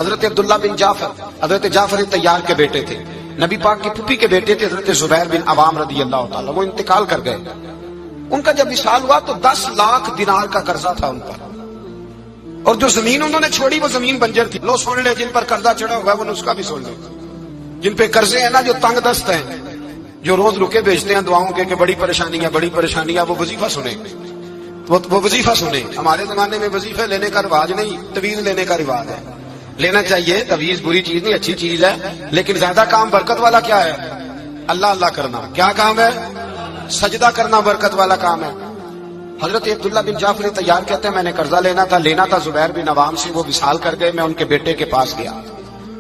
حضرت عبداللہ بن جعفر حضرت جعفر طیار کے بیٹے تھے، نبی پاک کی پھوپھی کے بیٹے تھے حضرت زبیر بن عوام رضی اللہ تعالیٰ، وہ انتقال کر گئے۔ ان کا جب وصال ہوا تو 10 لاکھ دینار کا قرضہ تھا ان پر، اور جو زمین انہوں نے چھوڑی وہ زمین بنجر تھی۔ لو سن لے، جن پر قرضہ چڑھا ہوا ہے وہ نسخہ بھی سن لے، جن پہ قرضے ہیں نا، جو تنگ دست ہیں، جو روز رکے بھیجتے ہیں دعاؤں کے کہ بڑی پریشانیاں بڑی پریشانیاں، وہ وظیفہ سنیں، وہ وظیفہ سنیں۔ ہمارے زمانے میں وظیفے لینے کا رواج نہیں، تویز لینے کا رواج ہے۔ لینا چاہیے، تویز بری چیز نہیں، اچھی چیز ہے، لیکن زیادہ کام برکت والا کیا ہے؟ اللہ اللہ کرنا۔ کیا کام ہے؟ سجدہ کرنا برکت والا کام ہے۔ حضرت عبداللہ بن جعفر طیار کہتے ہیں میں نے قرضہ لینا تھا زبیر بن عوام سے، وہ وصال کر گئے۔ میں ان کے بیٹے کے پاس گیا،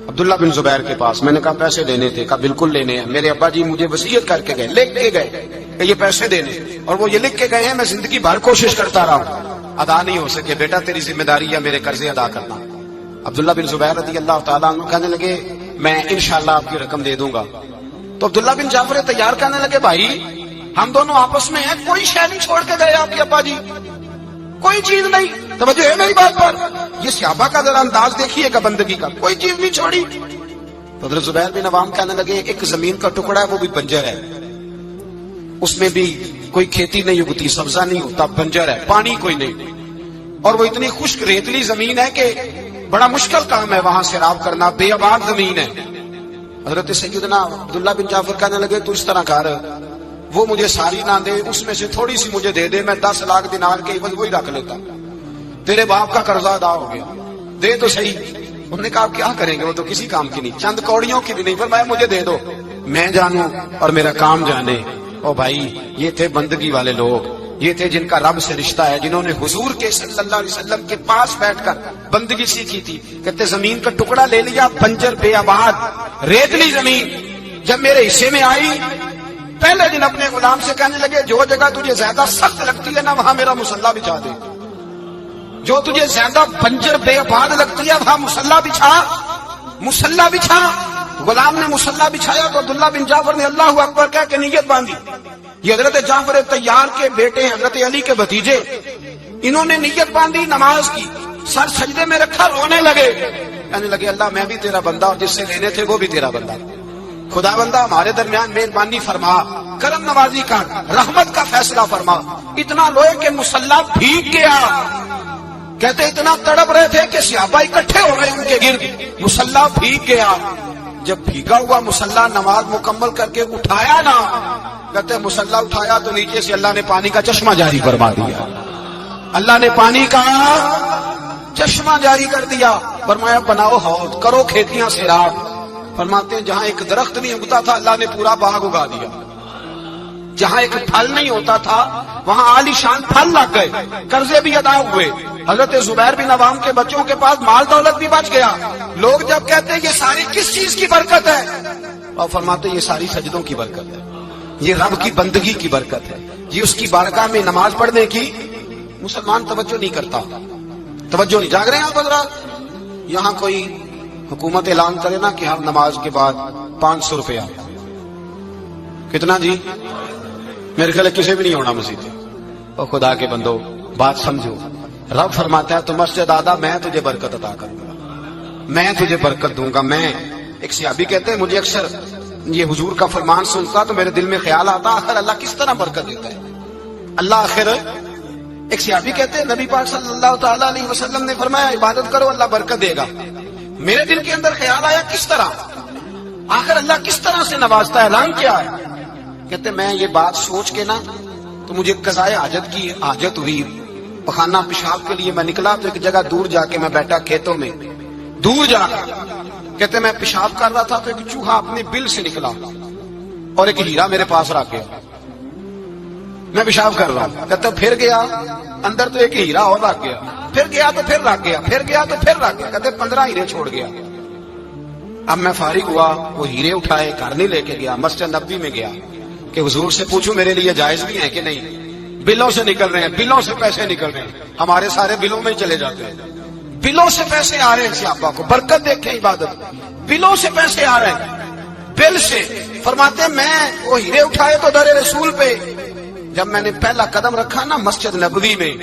عبداللہ بن زبیر کے پاس۔ میں نے کہا پیسے دینے تھے؟ کہا بالکل لینے ہیں، میرے ابا جی مجھے وصیت کر کے گئے، لکھ کے گئے کہ یہ پیسے دینے، اور وہ یہ لکھ کے گئے ہیں، میں زندگی بھر کوشش کرتا رہا ہوں، ادا نہیں ہو سکے۔ بیٹا تیری ذمہ داری ہے میرے قرضے ادا کرنا۔ عبداللہ بن زبیر رضی اللہ تعالیٰ عنہ کہنے لگے میں انشاءاللہ آپ کی رقم دے دوں گا۔ تو عبداللہ بن جعفر طیار کہنے لگے بھائی ہم دونوں آپس میں ہیں، کوئی شے نہیں چھوڑ کے گئے آپ کے ابا جی، کوئی چیز نہیں۔ توجہ ہے میری بات پر؟ یہ صحابہ کا ذرا انداز دیکھیے گا بندگی کا، کوئی چیز نہیں چھوڑی۔ حضرت زبیر بن عوام کہنے لگے ایک زمین کا ٹکڑا ہے وہ بھی بنجر ہے، اس میں بھی کوئی کھیتی نہیں اگتی، سبزہ نہیں ہوتا، بنجر ہے، پانی کوئی نہیں، اور وہ اتنی خشک ریتلی زمین ہے کہ بڑا مشکل کام ہے وہاں سیراب کرنا، بے آباد زمین ہے۔ حضرت سیدنا عبداللہ بن جعفر کہنے لگے تو اس طرح کر، وہ مجھے ساری نہ دے، اس میں سے تھوڑی سی مجھے دے دے، میں 10 لاکھ دینار کے عوض وہی رکھ لیتا، تیرے باپ کا قرضہ ادا ہو گیا، دے تو صحیح۔ انہوں نے کہا آپ کیا کریں گے، وہ تو کسی کام کی نہیں، چند کوڑیوں کی بھی نہیں، فرمایا مجھے دے دو، میں جانوں اور میرا کام جانے۔ او بھائی یہ تھے بندگی والے لوگ، یہ تھے جن کا رب سے رشتہ ہے، جنہوں نے حضور کے صلی اللہ علیہ وسلم کے پاس بیٹھ کر بندگی سیکھی تھی۔ کہتے زمین کا ٹکڑا لے لیا، بنجر بے آباد ریتلی زمین، جب میرے حصے میں آئی پہلے دن اپنے غلام سے کہنے لگے جو جگہ تجھے زیادہ سخت لگتی ہے نا وہاں میرا مصلی بچھا دے، جو تجھے زیادہ بنجر بے آباد لگتی ہے وہاں مصلی بچھا، مصلی بچھا۔ غلام نے مصلی بچھایا تو عبداللہ بن جعفر نے اللہ اکبر کہہ کے نیت باندھی۔ یہ حضرت جعفر طیار کے بیٹے ہیں، حضرت علی کے بھتیجے، انہوں نے نیت باندھی، نماز کی، سر سجدے میں رکھا، رونے لگے، کہنے لگے اللہ میں بھی تیرا بندہ اور جس سے لینے تھے وہ بھی تیرا بندہ، خدا بندہ ہمارے درمیان مہربانی فرما، کرم نوازی کر، رحمت کا فیصلہ فرما۔ اتنا روئے کہ مصلی بھیگ گیا۔ کہتے اتنا تڑپ رہے تھے کہ صحابہ اکٹھے ہو گئے ان کے گرد، مصلی بھیگ گیا۔ جب بھیگا ہوا مصلی نماز مکمل کر کے اٹھایا نا، کہتے مصلی اٹھایا تو نیچے سے اللہ نے پانی کا چشمہ جاری فرما دیا، اللہ نے پانی کا چشمہ جاری کر دیا۔ فرمایا بناؤ حوض، کرو کھیتیاں سیراب۔ فرماتے ہیں جہاں ایک درخت نہیں اگتا تھا اللہ نے پورا باغ اگا دیا، جہاں ایک پھل نہیں ہوتا تھا وہاں عالی شان پھل لگ گئے، قرضے بھی ادا ہوئے۔ حضرت زبیر بن عوام کے بچوں کے پاس مال دولت بھی بچ گیا۔ لوگ جب کہتے ہیں یہ ساری کس چیز کی برکت ہے، اور فرماتے ہیں یہ ساری سجدوں کی برکت ہے، یہ رب کی بندگی کی برکت ہے، یہ اس کی بارگاہ میں نماز پڑھنے کی۔ مسلمان توجہ نہیں کرتا، توجہ نہیں۔ جاگ رہے ہیں آپ حضرات؟ یہاں کوئی حکومت اعلان کرے نا کہ ہر نماز کے بعد 500 روپیہ، کتنا جی؟ میرے خیال کسی بھی نہیں ہونا مسجد۔ اور خدا کے بندو بات سمجھو، رب فرماتا ہے تو مسجد آدھا میں تجھے برکت عطا کروں گا، میں تجھے برکت دوں گا۔ میں ایک صحابی کہتے ہیں مجھے اکثر یہ حضور کا فرمان سنتا تو میرے دل میں خیال آتا آخر اللہ کس طرح برکت دیتا ہے اللہ آخر۔ ایک صحابی کہتے ہیں نبی پاک صلی اللہ تعالیٰ علیہ وسلم نے فرمایا عبادت کرو اللہ برکت دے گا۔ میرے دل کے اندر خیال آیا کس طرح، آخر اللہ کس طرح سے نوازتا ہے، رنگ کیا ہے؟ کہتے میں یہ بات سوچ کے نا تو مجھے قضائے حاجت کی حاجت ہوئی، پخانہ پیشاب کے لیے میں نکلا تو ایک جگہ دور جا کے میں بیٹھا کھیتوں میں، دور جا کر کہتے میں پیشاب کر رہا تھا تو ایک چوہا اپنے بل سے نکلا اور ایک ہیرا میرے پاس رکھ گیا، میں پیشاب کر رہا ہوں، کہتے پھر گیا اندر تو ایک ہیرا اور رکھ گیا، پھر گیا تو پھر رکھ گیا، پھر گیا تو پھر رکھ گیا، کہتے 15 ہیرے چھوڑ گیا۔ اب میں فارغ ہوا، وہ ہیرے اٹھائے گھر نہیں لے کے گیا، مسجد نبوی میں گیا کہ حضور سے پوچھوں میرے لیے جائز بھی ہے کہ نہیں، بلوں سے نکل رہے ہیں، بلوں سے پیسے نکل رہے ہیں، ہمارے سارے بلوں میں ہی چلے جاتے ہیں، بلوں سے پیسے آ رہے ہیں صحابہ کو، برکت دیکھیں عبادت، بلوں سے پیسے آ رہے ہیں، بل سے۔ فرماتے ہیں میں وہ ہیرے اٹھائے تو در رسول پہ، جب میں نے پہلا قدم رکھا نا مسجد نبوی میں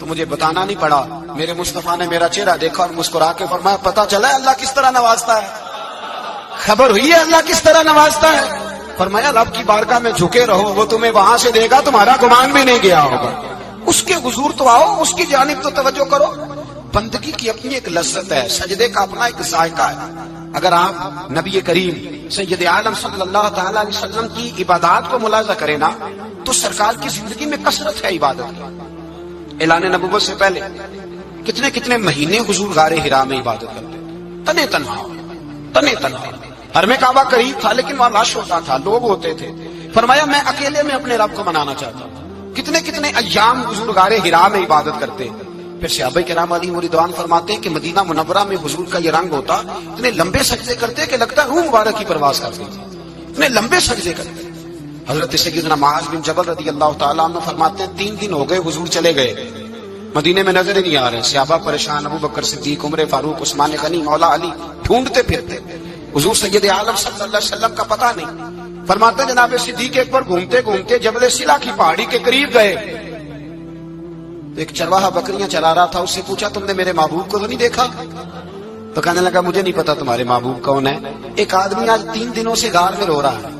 تو مجھے بتانا نہیں پڑا میرے مصطفیٰ نے میرا چہرہ دیکھا اور مسکرا کے فرمایا پتہ چلا ہے اللہ کس طرح نوازتا ہے؟ خبر ہوئی ہے اللہ کس طرح نوازتا ہے؟ فرمایا رب کی بارگاہ میں جھکے رہو، وہ تمہیں وہاں سے دے گا تمہارا گمان بھی نہیں گیا ہوگا۔ اس کے حضور تو آؤ، اس کی جانب تو توجہ کرو۔ بندگی کی اپنی ایک لذت ہے، سجدے کا اپنا ایک ذائقہ ہے۔ اگر آپ نبی کریم سید عالم صلی اللہ تعالی علیہ وسلم کی عبادات کو ملاحظہ کریں نا تو سرکار کی زندگی میں کثرت ہے عبادت کی۔ اعلان نبوت سے پہلے کتنے کتنے مہینے حضور غار حرا میں عبادت کرتے، تنے تنہا۔ حرم کعبہ قریب تھا لیکن وہاں رش ہوتا تھا، لوگ ہوتے تھے۔ فرمایا میں اکیلے میں اپنے رب کو منانا چاہتا ہوں۔ کتنے کتنے ایام حضور غار حرا میں عبادت کرتے۔ پھر صحابہ کرام علیہم رضوان فرماتے ہیں کہ مدینہ منورہ میں حضور کا یہ رنگ ہوتا، اتنے لمبے سجدے کرتے کہ لگتا ہے روح مبارک کی پرواز کرتے، اتنے لمبے سجدے کرتے۔ حضرت سیدنا معاذ بن جبل رضی اللہ تعالیٰ عنہ فرماتے ہیں 3 دن ہو گئے حضور چلے گئے، مدینے میں نظر ہی نہیں آ رہے۔ صحابہ پریشان، ابو بکر صدیق، عمر فاروق، عثمان غنی، مولا علی ڈھونڈتے پھرتے، حضور سید عالم صلی اللہ علیہ وسلم کا پتہ نہیں۔ فرماتے جناب صدیق ایک بار گھومتے گھومتے جبل سلا کی پہاڑی کے قریب گئے، ایک چرواہا بکریاں چلا رہا تھا، اس سے پوچھا تم نے میرے محبوب کو تو نہیں دیکھا؟ تو کہنے لگا مجھے نہیں پتا تمہارے محبوب کون ہے۔ ایک آدمی آج 3 دنوں سے غار میں رو رہا ہے،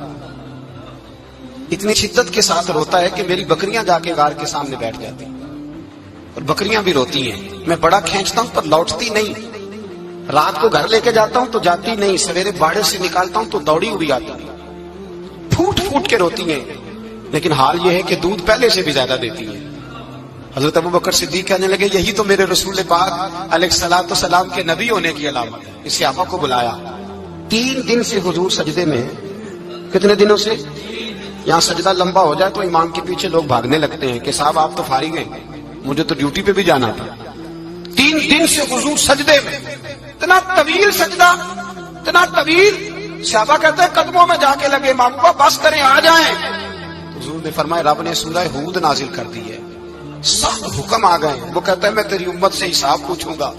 اتنی شدت کے ساتھ روتا ہے کہ میری بکریاں جا کے غار کے سامنے بیٹھ جاتی اور بکریاں بھی روتی ہیں، میں بڑا کھینچتا ہوں پر لوٹتی نہیں، رات کو گھر لے کے جاتا ہوں تو جاتی نہیں، سویرے باڑے سے نکالتا ہوں تو دوڑی ہوئی آتی ہے، پھوٹ پھوٹ کے روتی ہیں، لیکن حال یہ ہے کہ دودھ پہلے سے بھی زیادہ دیتی ہے۔ حضرت ابو بکر صدیق کہنے لگے یہی تو میرے رسول پاک علیہ الصلوۃ والسلام کے نبی ہونے کی علامت ہے۔ اس صحابہ کو بلایا، 3 دن سے حضور سجدے میں۔ کتنے دنوں سے؟ یہاں سجدہ لمبا ہو جائے تو امام کے پیچھے لوگ بھاگنے لگتے ہیں کہ صاحب آپ تو فارغ ہیں، مجھے تو ڈیوٹی پہ بھی جانا تھا۔ 3 دن سے حضور سجدے میں، اتنا طویل سجدہ، اتنا طویل۔ صحابہ کہتے ہیں قدموں میں جا کے لگے، محبوبہ بس کریں آ جائیں۔ حضور نے فرمایا رب نے سورہ ہود نازل کر دی ہے، سخت حکم آ گئے۔ وہ کہتا ہے میں تیری امت سے حساب پوچھوں گا،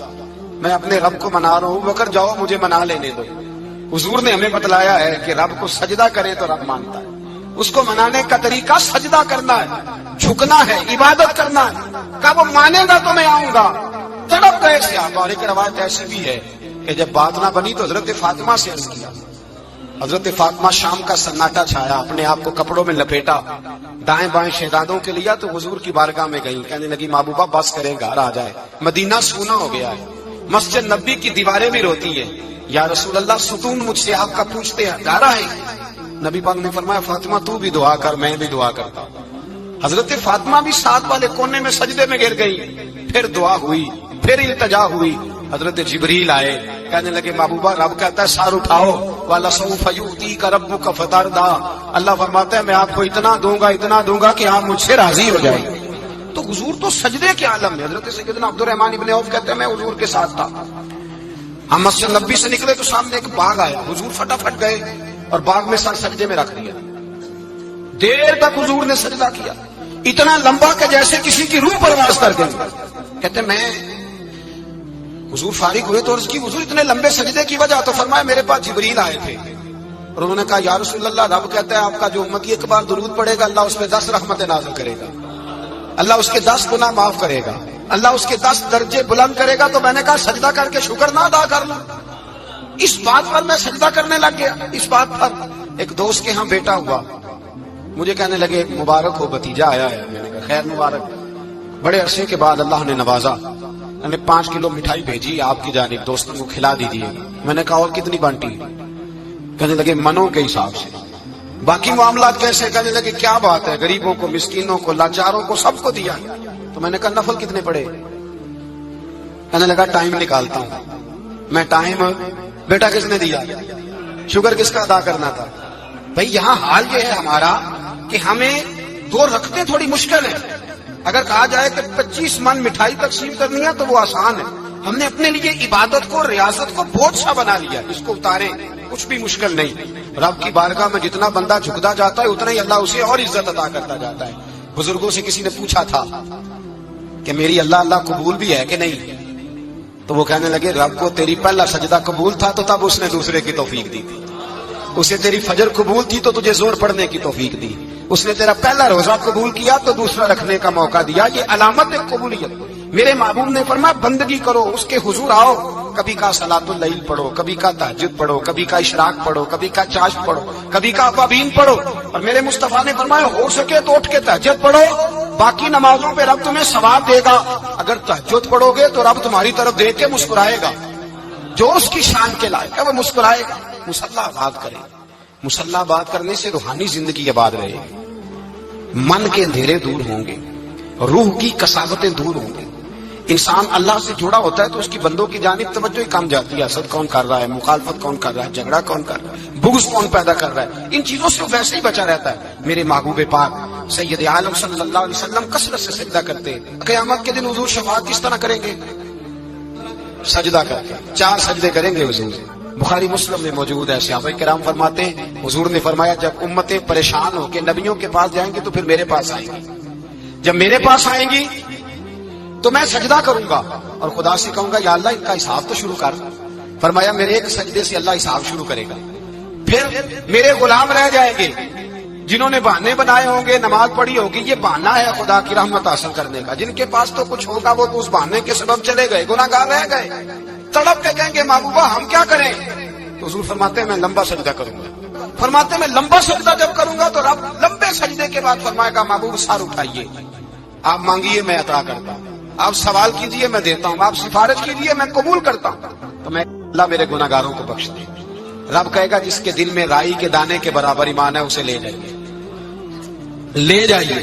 میں اپنے رب کو منا رہا ہوں، بکر جاؤ مجھے منا لینے دو۔ حضور نے ہمیں بتلایا ہے کہ رب کو سجدہ کرے تو رب مانتا ہے، اس کو منانے کا طریقہ سجدہ کرنا ہے، جھکنا ہے، عبادت کرنا ہے۔ کہا وہ مانے گا تو میں آؤں گا۔ تڑپ گئے صحابہ۔ اور ایک روایت ایسی بھی ہے کہ جب بات نہ بنی تو حضرت فاطمہ سے عرض کیا۔ حضرت فاطمہ شام کا سناٹا چھایا، اپنے آپ کو کپڑوں میں لپیٹا، دائیں بائیں شہزادوں کے لیا تو حضور کی بارگاہ میں گئی، کہنے لگی محبوبہ بس کرے گھر آ جائے، مدینہ سونا ہو گیا ہے، مسجد نبی کی دیواریں بھی روتی ہیں، یا رسول اللہ ستون مجھ سے آپ کا پوچھتے ہیں، گھر آئے۔ نبی پاک نے فرمایا فاطمہ تو بھی دعا کر، میں بھی دعا کرتا ہوں۔ حضرت فاطمہ بھی ساتھ والے کونے میں سجدے میں گر گئی، پھر دعا ہوئی، پھر التجا ہوئی۔ حضرت جبریل آئے، کہنے لگے محبوبہ رب کہتا ہے سار اٹھاؤ، وَلَسَوْفَ يُؤْتِيكَ رَبُّكَ فَتَرْضَىٰ، اللہ فرماتا ہے میں آپ کو اتنا دوں گا کہ آپ مجھ سے راضی ہو جائیں۔ تو حضور تو سجدے کے عالم میں۔ حضرت سیدنا عبد الرحمن ابن عوف کہتے ہیں میں حضور کے ساتھ تھا، ہم مسجد نبی سے نکلے تو سامنے ایک باغ آیا، حضور فٹافٹ گئے اور باغ میں سر سجدے میں رکھ دیا۔ دیر تک حضور نے سجدہ کیا، اتنا لمبا کہ جیسے کسی کی روح پرواز کر گئی۔ کہتے میں حضور فارغ ہوئے تو عرض کی حضور اتنے لمبے سجدے کی وجہ؟ تو فرمایا میرے پاس جبریل آئے تھے اور انہوں نے کہا یا رسول اللہ رب کہتا ہے آپ کا جو امتی ایک بار درود پڑے گا اللہ اس پہ 10 رحمتیں نازل کرے گا، اللہ اس کے 10 گناہ معاف کرے گا، اللہ اس کے 10 درجے بلند کرے گا۔ تو میں نے کہا سجدہ کر کے شکر نہ ادا کر لوں؟ اس بات پر میں سجدہ کرنے لگ گیا۔ اس بات پر ایک دوست کے ہاں بیٹا ہوا، مجھے کہنے لگے مبارک ہو بھتیجا آیا ہے۔ میں نے کہا خیر مبارک۔ بڑے عرصے کے بعد اللہ نے نوازا، میں نے 5 کلو مٹھائی بھیجی آپ کی جانب، دوستوں کو کھلا دیجیے۔ میں نے کہا اور کتنی بانٹی؟ کہنے لگے منوں کے حساب سے۔ باقی معاملات کیسے؟ کہنے لگے کیا بات ہے، غریبوں کو، مسکینوں کو، لاچاروں کو، سب کو دیا۔ تو میں نے کہا نفل کتنے پڑے؟ کہنے لگا ٹائم نکالتا ہوں۔ میں ٹائم بیٹا کس نے دیا؟ شکر کس کا ادا کرنا تھا؟ بھائی یہاں حال یہ ہے ہمارا کہ ہمیں 2 رکھتے تھوڑی مشکل ہے۔ اگر کہا جائے کہ 25 من مٹھائی تقسیم کرنی ہے تو وہ آسان ہے، ہم نے اپنے لیے عبادت کو، ریاضت کو بہت سا بنا لیا، اس کو اتاریں کچھ بھی مشکل نہیں۔ رب کی بارگاہ میں جتنا بندہ جھکتا جاتا ہے اتنا ہی اللہ اسے اور عزت عطا کرتا جاتا ہے۔ بزرگوں سے کسی نے پوچھا تھا کہ میری اللہ قبول بھی ہے کہ نہیں؟ تو وہ کہنے لگے رب کو تیری پہلا سجدہ قبول تھا تو تب اس نے دوسرے کی توفیق دی تھی، اسے تیری فجر قبول تھی تو تجھے زور پڑھنے کی توفیق دی، اس نے تیرا پہلا روزہ قبول کیا تو دوسرا رکھنے کا موقع دیا۔ یہ علامت ہے قبولیت۔ میرے محبوب نے فرمایا بندگی کرو، اس کے حضور آؤ، کبھی کا صلاۃ اللیل پڑھو، کبھی کا تہجد پڑھو، کبھی کا اشراق پڑھو، کبھی کا چاشت پڑھو، کبھی کا اوابین پڑھو. اور میرے مصطفیٰ نے فرمایا ہو سکے تو اٹھ کے تہجد پڑھو، باقی نمازوں پہ رب تمہیں ثواب دے گا. اگر تہجد پڑھو گے تو رب تمہاری طرف دیکھ کے مسکرائے گا، جو اس کی شان کے لائق ہے وہ مسکرائے گا. مصلی آباد کرے، مصلی آباد کرنے سے روحانی زندگی آباد رہے گی، من کے اندھیرے دور ہوں گے، روح کی کساوتیں دور ہوں گی. انسان اللہ سے جڑا ہوتا ہے تو اس کی بندوں کی جانب توجہ ہی کم جاتی ہے. حسد کون کر رہا ہے، مخالفت کون کر رہا ہے، جھگڑا کون کر رہا ہے، بغض کون پیدا کر رہا ہے، ان چیزوں سے ویسے ہی بچا رہتا ہے. میرے محبوب پاک سید عالم صلی اللہ علیہ وسلم کثرت سے سجدہ کرتے ہیں. قیامت کے دن حضور شفاعت کس طرح کریں گے؟ سجدہ کر کے 4 سجدے کریں گے حضور. بخاری مسلم میں موجود ہے. صحابہ کرام فرماتے ہیں حضور نے فرمایا جب امتیں پریشان ہو کے نبیوں کے پاس جائیں گے تو پھر میرے پاس آئیں گی. جب میرے پاس آئیں گی تو میں سجدہ کروں گا اور خدا سے کہوں گا یا اللہ ان کا حساب تو شروع کر. فرمایا میرے ایک سجدے سے اللہ حساب شروع کرے گا. پھر میرے غلام رہ جائیں گے جنہوں نے بہانے بنائے ہوں گے، نماز پڑھی ہوگی، یہ بہانہ ہے خدا کی رحمت حاصل کرنے کا. جن کے پاس تو کچھ ہوگا وہ تو اس بہانے کے سبب چلے گئے، گناہگار رہ گئے، تڑپ کے کہیں گے محبوبہ ہم کیا کریں؟ تو حضور فرماتے ہیں میں لمبا سجدہ کروں گا. فرماتے ہیں میں لمبا سجدہ جب کروں گا تو رب لمبے سجدے کے بعد فرمائے گا محبوب سر اٹھائیے، آپ مانگیے میں عطا کرتا ہوں، آپ سوال کیجئے میں دیتا ہوں، آپ سفارش کیجئے میں قبول کرتا ہوں. تو میں اللہ میرے گناہگاروں کو بخش دے. رب کہے گا جس کے دل میں رائی کے دانے کے برابر ایمان ہے اسے لے جائیے، لے جائیے،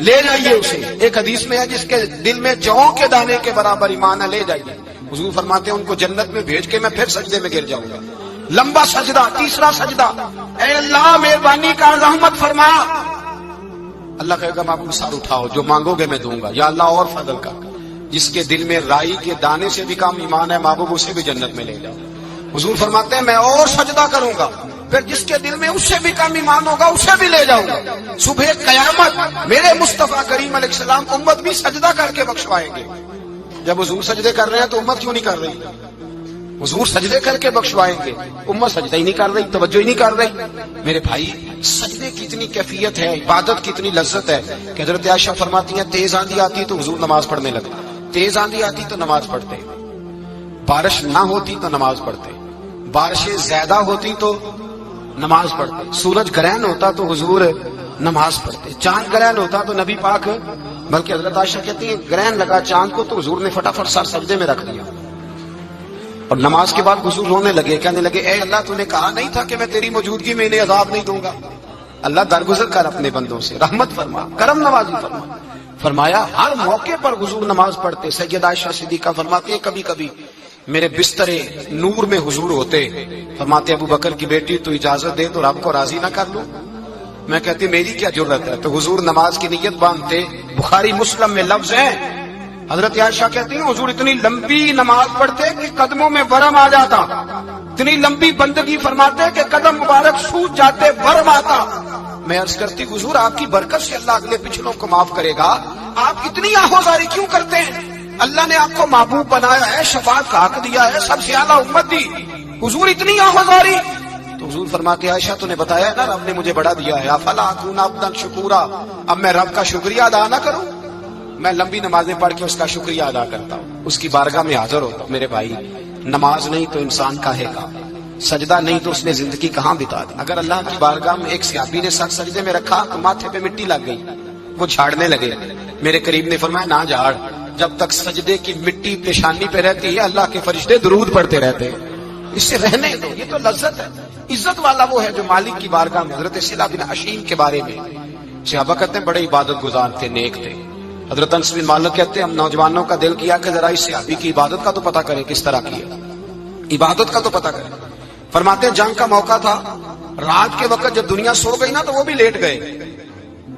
لے جائیے اسے. ایک حدیث میں ہے جس کے دل میں جوں کے دانے کے برابر ایمان ہے لے جائیے. حضور فرماتے ہیں ان کو جنت میں بھیج کے میں پھر سجدے میں گر جاؤں گا. لمبا سجدہ، تیسرا سجدہ، اے اللہ مہربانی کا رحمت فرما. اللہ کہے گا محبوب سر اٹھاؤ، جو مانگو گے میں دوں گا. یا اللہ اور فضل کر. جس کے دل میں رائی کے دانے سے بھی کم ایمان ہے محبوب اسے بھی جنت میں لے جاؤ. حضور فرماتے ہیں میں اور سجدہ کروں گا، پھر جس کے دل میں اس سے بھی کم ایمان ہوگا اسے بھی لے جاؤں گا. صبح قیامت میرے مصطفیٰ کریم علیہ السلام امت بھی سجدہ کر کے بخشوائیں گے. جب حضور سجدے کر رہے ہیں تو امت کیوں نہیں کر رہی؟ حضور سجدے کر کے بخشوائیں گے، امت سجدہ ہی نہیں کر رہی، توجہ ہی نہیں کر رہی. میرے بھائی سجدے کی اتنی کیفیت ہے، عبادت کی اتنی لذت ہے کہ حضرت عائشہ فرماتی ہیں تیز آندھی آتی تو حضور نماز پڑھنے لگتے، تیز آندھی آتی تو نماز پڑھتے، بارش نہ ہوتی تو نماز پڑھتے، بارشیں زیادہ ہوتی تو نماز پڑھتے، سورج گرہن ہوتا تو حضور نماز پڑھتے، چاند گرہن ہوتا تو نبی پاک، بلکہ حضرت عائشہ کہتی ہیں گرہن لگا چاند کو تو حضور نے فٹافٹ سر سجدے میں رکھ دیا. اور نماز کے بعد حضور رونے لگے، کہنے لگے اے اللہ تو نے کہا نہیں تھا کہ میں تیری موجودگی میں انہیں عذاب نہیں دوں گا. اللہ درگزر کر اپنے بندوں سے، رحمت فرما، کرم نوازی فرما. فرمایا ہر موقع پر حضور نماز پڑھتے. سیدہ عائشہ صدیقہ فرماتی ہیں کبھی کبھی میرے بسترے نور میں حضور ہوتے. فرماتے ابو بکر کی بیٹی تو اجازت دے تو رب کو راضی نہ کر لوں. میں کہتی میری کیا جرت ہے. تو حضور نماز کی نیت باندھتے. بخاری مسلم میں لفظ ہے حضرت عائشہ کہتی ہیں حضور اتنی لمبی نماز پڑھتے کہ قدموں میں ورم آ جاتا، اتنی لمبی بندگی فرماتے کہ قدم مبارک سوج جاتے، ورم آتا. میں عرض کرتی حضور آپ کی برکت سے اللہ اگلے پچھلوں کو معاف کرے گا، آپ اتنی آہوزاری کیوں کرتے ہیں؟ اللہ نے آپ کو محبوب بنایا ہے، شفاعت کا حق دیا ہے، سب سے اعلیٰ امت دی، حضور اتنی آہوزاری. تو حضور فرماتے عائشہ تو نے بتایا نا رب نے مجھے بڑا دیا ہے، افلا اکون عبدا شکورا، اب میں رب کا شکریہ ادا نہ کروں؟ میں لمبی نمازیں پڑھ کے اس کا شکریہ ادا کرتا ہوں، اس کی بارگاہ میں حاضر ہوتا ہوں. میرے بھائی نماز نہیں تو انسان کاہے گا، سجدہ نہیں تو اس نے زندگی کہاں بتا دی. اگر اللہ کی بارگاہ میں ایک صحابی نے سر سجدے میں رکھا تو ماتھے پہ مٹی لگ گئی، وہ جھاڑنے لگے. میرے قریب نے فرمایا نہ جھاڑ، جب تک سجدے کی مٹی پیشانی پہ رہتی ہے اللہ کے فرشتے درود پڑھتے رہتے ہیں، اس سے رہنے دو، یہ تو لذت ہے. عزت والا وہ ہے جو مالک کی بارگاہ میں. حضرت صلہ بن حشیم کے بارے میں صحابہ کہتے ہیں بڑے عبادت گزار تھے، نیک تھے. حضرت انس بن مالک کہتے ہیں ہم نوجوانوں کا دل کیا کہ ذرا اس صحابی کی عبادت کا تو پتہ کریں، کس طرح کی ہے عبادت کا تو پتہ کریں. فرماتے ہیں جنگ کا موقع تھا، رات کے وقت جب دنیا سو گئی نا تو وہ بھی لیٹ گئے.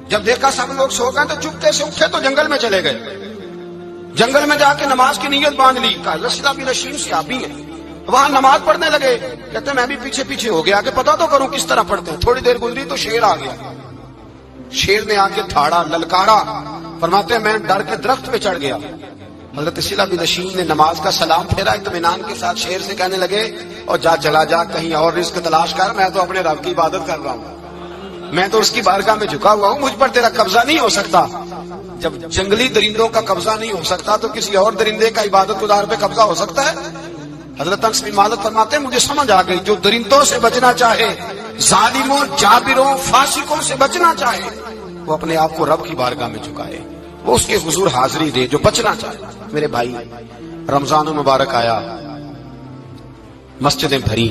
جب دیکھا سب لوگ سو گئے تو چپتے سے اٹھے تو جنگل میں چلے گئے. جنگل میں جا کے نماز کی نیت باندھ لی. صلہ بن حشیم صحابی ہیں، وہاں نماز پڑھنے لگے. کہتے ہیں میں بھی پیچھے پیچھے ہو گیا کہ پتہ تو کروں کس طرح پڑھتے ہیں. تھوڑی دیر گزری تو شیر آ گیا. شیر نے آ کے تھاڑا، للکارا. فرماتے ہیں میں ڈر کے درخت پہ چڑھ گیا. حضرت صلہ بن حشیم نے نماز کا سلام پھیرا، اطمینان کے ساتھ شیر سے کہنے لگے اور جا چلا جا کہیں اور رزق تلاش کر، میں تو اپنے رب کی عبادت کر رہا ہوں. میں تو اس کی بارگاہ میں جھکا ہوا ہوں، مجھ پر تیرا قبضہ نہیں ہو سکتا۔ جب جنگلی درندوں کا قبضہ نہیں ہو سکتا تو کسی اور درندے کا عبادت گزار پہ قبضہ ہو سکتا ہے؟ حضرت انس بن مالک فرماتے ہیں مجھے سمجھ آ گئی، جو درندوں سے بچنا چاہے، ظالموں، جابروں، فاسقوں سے بچنا چاہے، وہ اپنے آپ کو رب کی بارگاہ میں جھکائے، وہ اس کے حضور حاضری دے جو بچنا چاہے۔ میرے بھائی، رمضان المبارک آیا، مسجدیں بھری،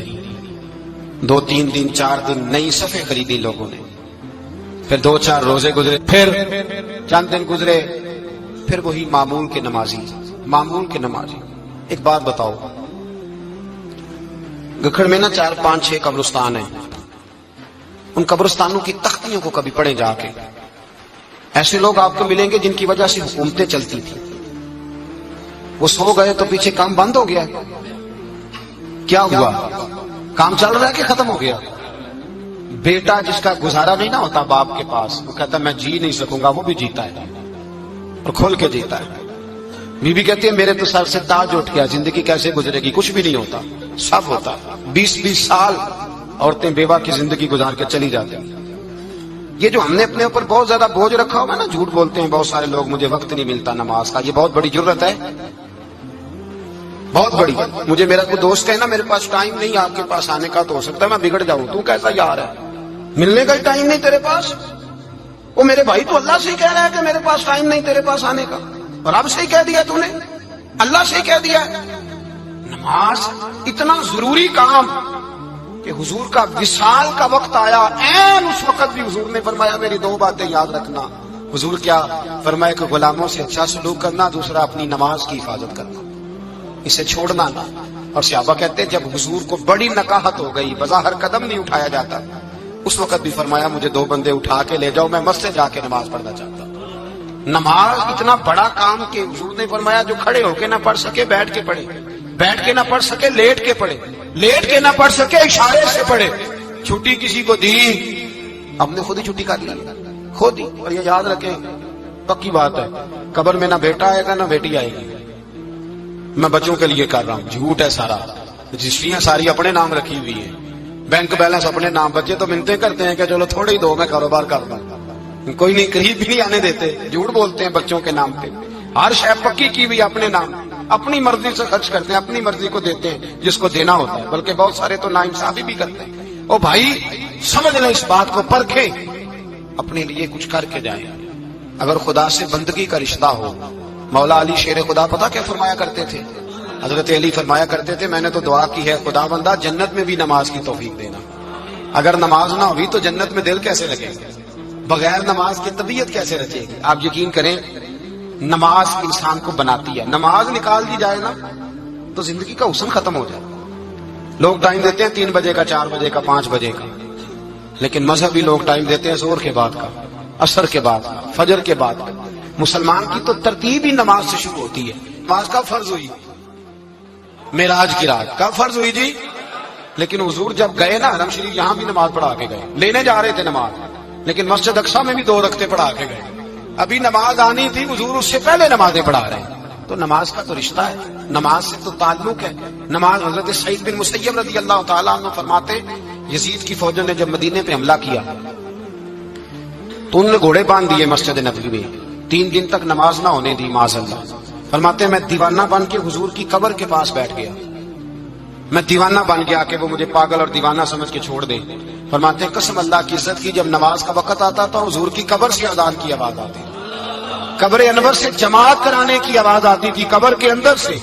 2-3 دن 4 دن نئی صفیں خریدی لوگوں نے، پھر 2-4 روزے گزرے، پھر چند دن گزرے، پھر وہی معمول کے نمازی۔ ایک بات بتاؤ، گکھڑ میں نا 4-5-6 قبرستان ہیں، ان قبرستانوں کی تختیوں کو کبھی پڑھیں جا کے، ایسے لوگ آپ کو ملیں گے جن کی وجہ سے حکومتیں چلتی تھی، وہ سو گئے تو پیچھے کام بند ہو گیا۔ کیا ہوا؟ کام چل رہا ہے کہ ختم ہو گیا؟ بیٹا جس کا گزارا نہیں نہ ہوتا باپ کے پاس، وہ کہتا میں جی نہیں سکوں گا، وہ بھی جیتا ہے اور کھول کے جیتا ہے۔ بیوی کہتی ہے میرے تو سر سے تاج اٹھ گیا، زندگی کیسے گزرے گی؟ کچھ بھی نہیں ہوتا، سب ہوتا۔ 20-20 سال عورتیں بیوہ کی زندگی گزار کے چلی جاتی ہیں۔ یہ جو ہم نے اپنے اوپر بہت زیادہ بوجھ رکھا ہوا نا، جھوٹ بولتے ہیں بہت سارے لوگ، مجھے وقت نہیں ملتا نماز کا، یہ بہت بڑی جرت ہے، بہت بڑی۔ مجھے میرا کوئی دوست کہے نا میرے پاس ٹائم نہیں آپ کے پاس آنے کا، تو ہو سکتا ہے میں بگڑ جاؤں، تو کیسا یار ہے، ملنے کا ٹائم نہیں تیرے پاس؟ وہ میرے بھائی تو اللہ سے ہی کہہ رہا ہے کہ میرے پاس ٹائم نہیں تیرے پاس آنے کا، اور اب سے ہی کہہ دیا تو نے، اللہ سے ہی کہہ دیا۔ نماز اتنا ضروری کام کہ حضور کا وصال کا وقت آیا، عین اس وقت بھی حضور نے فرمایا میری 2 باتیں یاد رکھنا۔ حضور کیا فرمایا کہ غلاموں سے اچھا سلوک کرنا، دوسرا اپنی نماز کی حفاظت کرنا، اسے چھوڑنا نہ۔ اور صحابہ کہتے ہیں جب حضور کو بڑی نکاحت ہو گئی، بظاہر قدم نہیں اٹھایا جاتا، اس وقت بھی فرمایا مجھے 2 بندے اٹھا کے لے جاؤ، میں مسجد جا کے نماز پڑھنا چاہتا ہوں۔ نماز اتنا بڑا کام کہ حضور نے فرمایا جو کھڑے ہو کے نہ پڑھ سکے بیٹھ کے پڑھے، بیٹھ کے نہ پڑھ سکے لیٹ کے پڑھے، لیٹ کے نہ پڑھ سکے اشارے سے پڑھے۔ چھٹی کسی کو دی، ہم نے خود ہی چھٹی کر لی، خود ہی۔ اور یہ یاد رکھیں، پکی بات ہے، قبر میں نہ بیٹا آئے گا نہ بیٹی آئے گی۔ میں بچوں کے لیے کر رہا ہوں، جھوٹ ہے سارا، رجسٹریاں ساری اپنے نام رکھی ہوئی ہیں، بینک بیلنس اپنے نام۔ بچے تو منتیں کرتے ہیں کہ چلو تھوڑے ہی دو، میں کاروبار کر رہا ہوں، کوئی نہیں، قریب بھی نہیں آنے دیتے، جھوٹ بولتے ہیں بچوں کے نام پہ۔ ہر شے پکی کی ہوئی اپنے نام، اپنی مرضی سے خرچ کرتے ہیں، اپنی مرضی کو دیتے ہیں جس کو دینا ہوتا ہے، بلکہ بہت سارے تو ناانصافی بھی کرتے ہیں۔ او بھائی سمجھ لیں اس بات کو، پرکھیں، اپنے لیے کچھ کر کے جائیں۔ اگر خدا سے بندگی کا رشتہ ہو، مولا علی شیر خدا پتہ کیا فرمایا کرتے تھے؟ حضرت علی فرمایا کرتے تھے میں نے تو دعا کی ہے خدا بندہ جنت میں بھی نماز کی توفیق دینا۔ اگر نماز نہ ہوئی تو جنت میں دل کیسے لگے گا؟ بغیر نماز کی طبیعت کیسے رچے گی؟ آپ یقین کریں نماز انسان کو بناتی ہے، نماز نکال دی جائے نا تو زندگی کا حسن ختم ہو جائے۔ لوگ ٹائم دیتے ہیں 3 بجے کا، 4 بجے کا، 5 بجے کا، لیکن مذہبی لوگ ٹائم دیتے ہیں زور کے بعد کا، عصر کے بعد کا، فجر کے بعد کا۔ مسلمان کی تو ترتیب ہی نماز سے شروع ہوتی ہے۔ نماز کب فرض ہوئی؟ معراج کی رات۔ کب فرض ہوئی جی؟ لیکن حضور جب گئے نا حرم شریف، یہاں بھی نماز پڑھا کے گئے، لینے جا رہے تھے نماز، لیکن مسجد اقصی میں بھی 2 رکعتیں پڑھا کے گئے۔ ابھی نماز آنی تھی، حضور اس سے پہلے نمازیں پڑھا رہے ہیں۔ تو نماز کا تو رشتہ ہے، نماز سے تو تعلق ہے۔ نماز حضرت سعید بن مسیب رضی اللہ تعالیٰ عنہ فرماتے یزید کی فوجوں نے جب مدینے پہ حملہ کیا تو انہوں نے گھوڑے باندھ دیے مسجد نبوی میں، 3 دن تک نماز نہ ہونے دی معاذ اللہ۔ فرماتے ہیں میں دیوانہ بن کے حضور کی قبر کے پاس بیٹھ گیا، میں دیوانہ بن گیا کہ وہ مجھے پاگل اور دیوانہ سمجھ کے چھوڑ دے۔ فرماتے ہیں قسم اللہ کی عزت کی، جب نماز کا وقت آتا تو حضور کی قبر سے اذان کی آواز آتی، قبر انور سے جماعت کرانے کی آواز آتی تھی، قبر کے اندر سے۔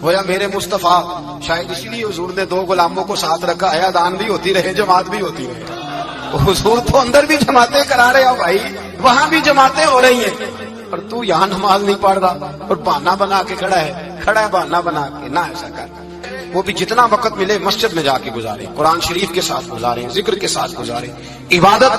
گویا میرے مصطفیٰ، شاید اسی لیے حضور نے 2 غلاموں کو ساتھ رکھا ہے، اذان بھی ہوتی رہے جماعت بھی ہوتی رہے۔ حضور تو اندر بھی جماعتیں کرا رہے ہو بھائی، وہاں بھی جماعتیں ہو رہی ہیں، اور تو یہاں نماز نہیں پڑھ رہا اور بہانہ بنا کے کھڑا ہے بہانہ بنا کے۔ نہ ایسا کر، وہ بھی جتنا وقت ملے مسجد میں جا کے گزارے، قرآن شریف کے ساتھ گزارے، ذکر کے ساتھ گزارے، عبادت